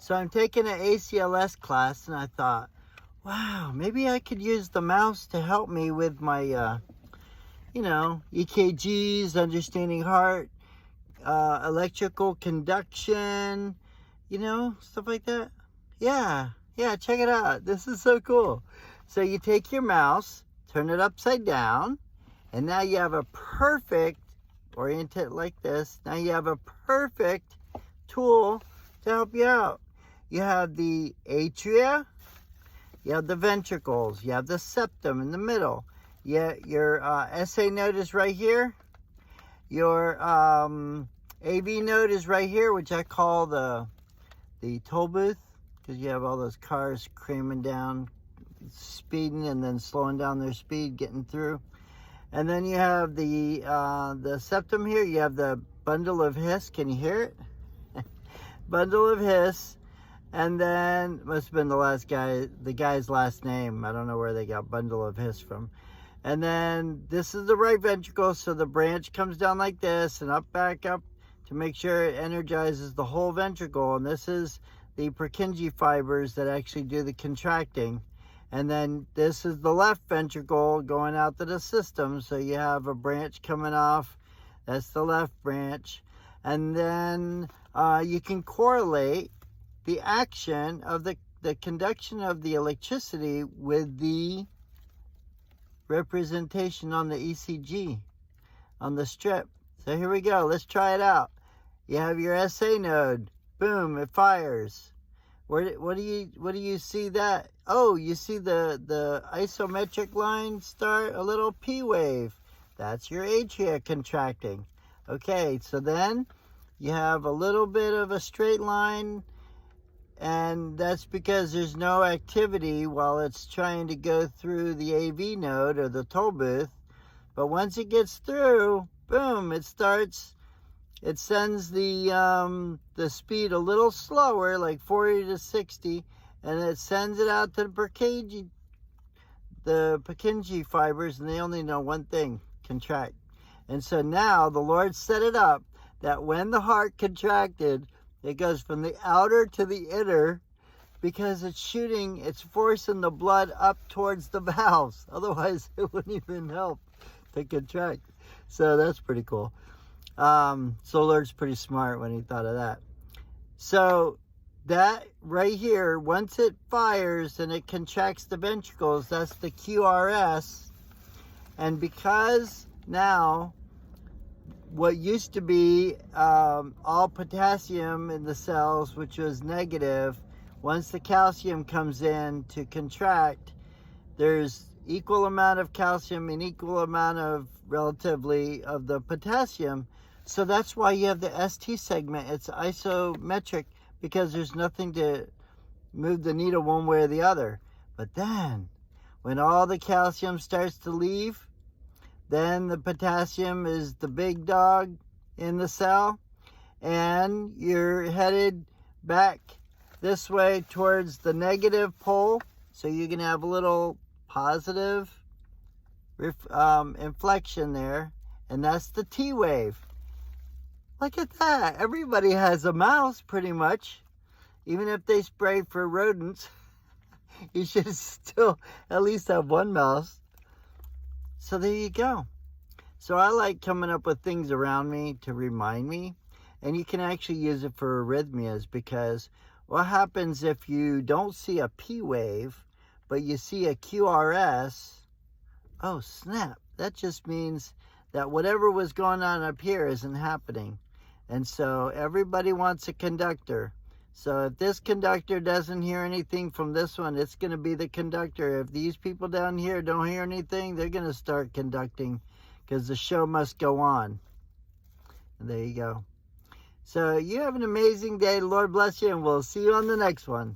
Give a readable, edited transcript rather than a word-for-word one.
So I'm taking an ACLS class, and I thought, wow, maybe I could use the mouse to help me with my, EKGs, understanding heart, electrical conduction, stuff like that. Yeah, check it out. This is so cool. So you take your mouse, turn it upside down, and now you have a perfect, orient it like this, now you have a perfect tool to help you out. You have the atria, you have the ventricles, you have the septum in the middle. Your SA node is right here. Your AV node is right here, which I call the toll booth, because you have all those cars cramming down, speeding, and then slowing down their speed, getting through. And then you have the septum here. You have the bundle of His. Can you hear it? Bundle of His. And then, must have been the guy's last name. I don't know where they got bundle of His from. And then this is the right ventricle, so the branch comes down like this and back up to make sure it energizes the whole ventricle. And this is the Purkinje fibers that actually do the contracting. And then this is the left ventricle going out to the system. So you have a branch coming off. That's the left branch. And then you can correlate the action of the conduction of the electricity with the representation on the ECG, on the strip. So here we go. Let's try it out. You have your SA node. Boom, it fires. What do you see that? Oh, you see the isometric line start a little P wave. That's your atria contracting. Okay, so then you have a little bit of a straight line, and that's because there's no activity while it's trying to go through the AV node or the toll booth. But once it gets through, boom, it sends the speed a little slower, like 40 to 60, and it sends it out to the Purkinje fibers, and they only know one thing: contract. And so now the Lord set it up that when the heart contracted, it goes from the outer to the inner, because it's forcing the blood up towards the valves. Otherwise, it wouldn't even help to contract. So that's pretty cool. So Lord's pretty smart when he thought of that. So that right here, once it fires and it contracts the ventricles, that's the QRS. And because now what used to be all potassium in the cells, which was negative, once the calcium comes in to contract, there's equal amount of calcium and equal amount of, relatively, of the potassium. So that's why you have the ST segment. It's isometric, because there's nothing to move the needle one way or the other. But then, when all the calcium starts to leave, then the potassium is the big dog in the cell, and you're headed back this way towards the negative pole. So you can have a little positive inflection there, and that's the T wave. Look at that. Everybody has a mouse, pretty much. Even if they spray for rodents, you should still at least have one mouse. So there you go. So I like coming up with things around me to remind me. And you can actually use it for arrhythmias, because what happens if you don't see a P wave, but you see a QRS? Oh, snap. That just means that whatever was going on up here isn't happening. And so everybody wants a conductor. So if this conductor doesn't hear anything from this one, it's going to be the conductor. If these people down here don't hear anything, they're going to start conducting, because the show must go on. And there you go. So you have an amazing day. Lord bless you, and we'll see you on the next one.